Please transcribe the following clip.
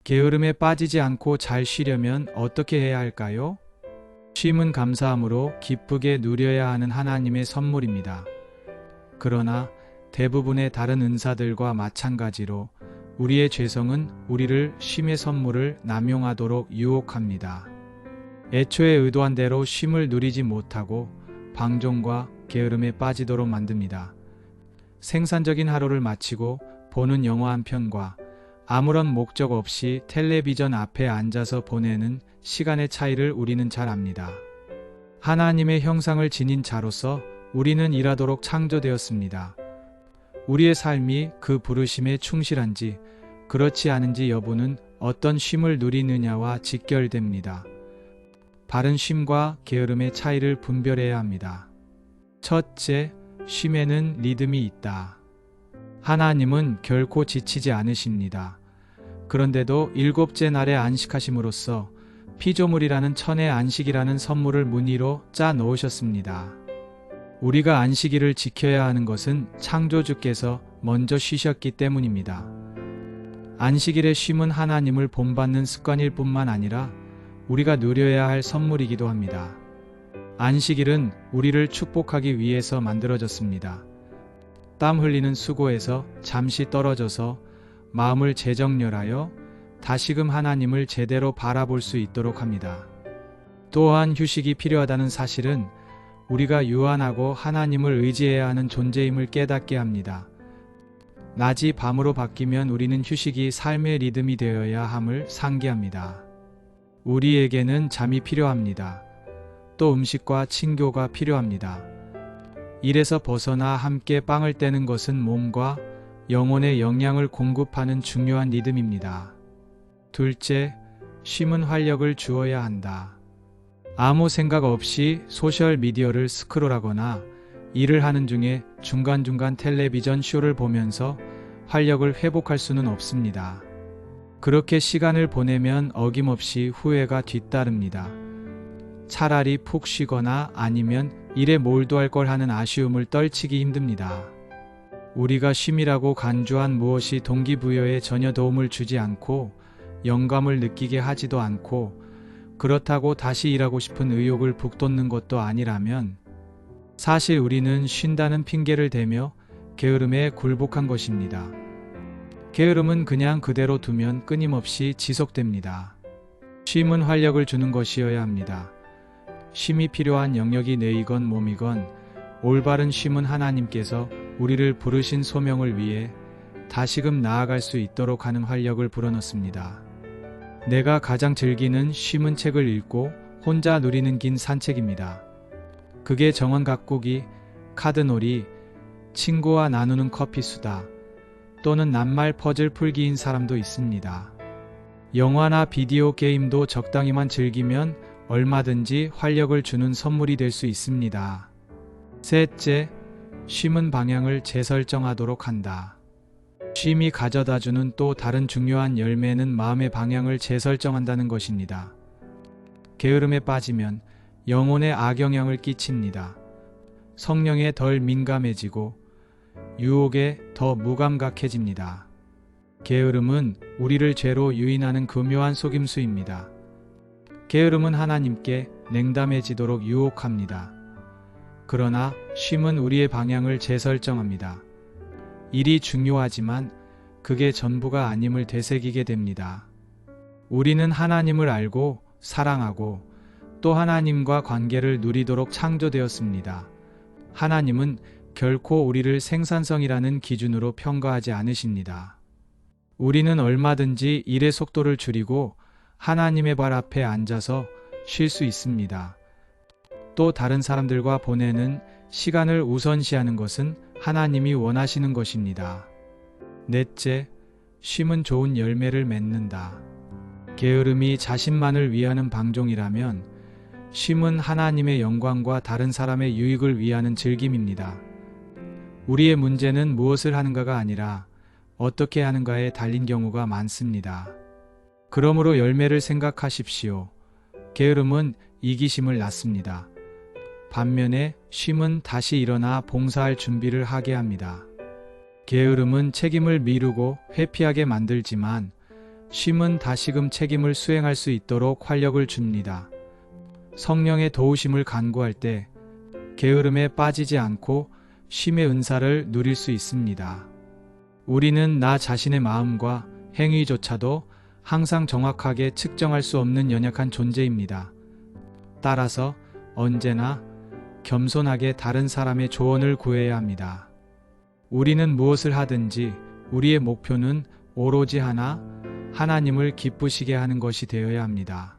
게으름에 빠지지 않고 잘 쉬려면 어떻게 해야 할까요? 쉼은 감사함으로 기쁘게 누려야 하는 하나님의 선물입니다. 그러나 대부분의 다른 은사들과 마찬가지로 우리의 죄성은 우리를 쉼의 선물을 남용하도록 유혹합니다. 애초에 의도한 대로 쉼을 누리지 못하고 방종과 게으름에 빠지도록 만듭니다. 생산적인 하루를 마치고 보는 영화 한 편과 아무런 목적 없이 텔레비전 앞에 앉아서 보내는 시간의 차이를 우리는 잘 압니다. 하나님의 형상을 지닌 자로서 우리는 일하도록 창조되었습니다. 우리의 삶이 그 부르심에 충실한지 그렇지 않은지 여부는 어떤 쉼을 누리느냐와 직결됩니다. 바른 쉼과 게으름의 차이를 분별해야 합니다. 첫째, 쉼에는 리듬이 있다. 하나님은 결코 지치지 않으십니다. 그런데도 일곱째 날에 안식하심으로써 피조물이라는 천의 안식이라는 선물을 무늬로 짜 놓으셨습니다. 우리가 안식일을 지켜야 하는 것은 창조주께서 먼저 쉬셨기 때문입니다. 안식일의 쉼은 하나님을 본받는 습관일 뿐만 아니라 우리가 누려야 할 선물이기도 합니다. 안식일은 우리를 축복하기 위해서 만들어졌습니다. 땀 흘리는 수고에서 잠시 떨어져서 마음을 재정렬하여 다시금 하나님을 제대로 바라볼 수 있도록 합니다. 또한 휴식이 필요하다는 사실은 우리가 유한하고 하나님을 의지해야 하는 존재임을 깨닫게 합니다. 낮이 밤으로 바뀌면 우리는 휴식이 삶의 리듬이 되어야 함을 상기합니다. 우리에게는 잠이 필요합니다. 또 음식과 친교가 필요합니다. 일에서 벗어나 함께 빵을 떼는 것은 몸과 영혼의 영양을 공급하는 중요한 리듬입니다. 둘째, 쉼은 활력을 주어야 한다. 아무 생각 없이 소셜미디어를 스크롤하거나 일을 하는 중에 중간중간 텔레비전 쇼를 보면서 활력을 회복할 수는 없습니다. 그렇게 시간을 보내면 어김없이 후회가 뒤따릅니다. 차라리 푹 쉬거나 아니면 일에 몰두할 걸 하는 아쉬움을 떨치기 힘듭니다. 우리가 쉼이라고 간주한 무엇이 동기부여에 전혀 도움을 주지 않고 영감을 느끼게 하지도 않고 그렇다고 다시 일하고 싶은 의욕을 북돋는 것도 아니라면 사실 우리는 쉰다는 핑계를 대며 게으름에 굴복한 것입니다. 게으름은 그냥 그대로 두면 끊임없이 지속됩니다. 쉼은 활력을 주는 것이어야 합니다. 쉼이 필요한 영역이 뇌이건 몸이건 올바른 쉼은 하나님께서 우리를 부르신 소명을 위해 다시금 나아갈 수 있도록 하는 활력을 불어넣습니다. 내가 가장 즐기는 쉼은 책을 읽고 혼자 누리는 긴 산책입니다. 그게 정원 가꾸기, 카드놀이, 친구와 나누는 커피 수다, 또는 낱말 퍼즐 풀기인 사람도 있습니다. 영화나 비디오 게임도 적당히만 즐기면 얼마든지 활력을 주는 선물이 될 수 있습니다. 셋째, 쉼은 방향을 재설정하도록 한다. 쉼이 가져다주는 또 다른 중요한 열매는 마음의 방향을 재설정한다는 것입니다. 게으름에 빠지면 영혼에 악영향을 끼칩니다. 성령에 덜 민감해지고 유혹에 더 무감각해집니다. 게으름은 우리를 죄로 유인하는 교묘한 속임수입니다. 게으름은 하나님께 냉담해지도록 유혹합니다. 그러나 쉼은 우리의 방향을 재설정합니다. 일이 중요하지만 그게 전부가 아님을 되새기게 됩니다. 우리는 하나님을 알고 사랑하고 또 하나님과 관계를 누리도록 창조되었습니다. 하나님은 결코 우리를 생산성이라는 기준으로 평가하지 않으십니다. 우리는 얼마든지 일의 속도를 줄이고 하나님의 발 앞에 앉아서 쉴 수 있습니다. 또 다른 사람들과 보내는 시간을 우선시하는 것은 하나님이 원하시는 것입니다. 넷째, 쉼은 좋은 열매를 맺는다. 게으름이 자신만을 위하는 방종이라면 쉼은 하나님의 영광과 다른 사람의 유익을 위하는 즐김입니다. 우리의 문제는 무엇을 하는가가 아니라 어떻게 하는가에 달린 경우가 많습니다. 그러므로 열매를 생각하십시오. 게으름은 이기심을 낳습니다. 반면에 쉼은 다시 일어나 봉사할 준비를 하게 합니다. 게으름은 책임을 미루고 회피하게 만들지만 쉼은 다시금 책임을 수행할 수 있도록 활력을 줍니다. 성령의 도우심을 간구할 때 게으름에 빠지지 않고 쉼의 은사를 누릴 수 있습니다. 우리는 나 자신의 마음과 행위조차도 항상 정확하게 측정할 수 없는 연약한 존재입니다. 따라서 언제나 겸손하게 다른 사람의 조언을 구해야 합니다. 우리는 무엇을 하든지 우리의 목표는 오로지 하나님을 기쁘시게 하는 것이 되어야 합니다.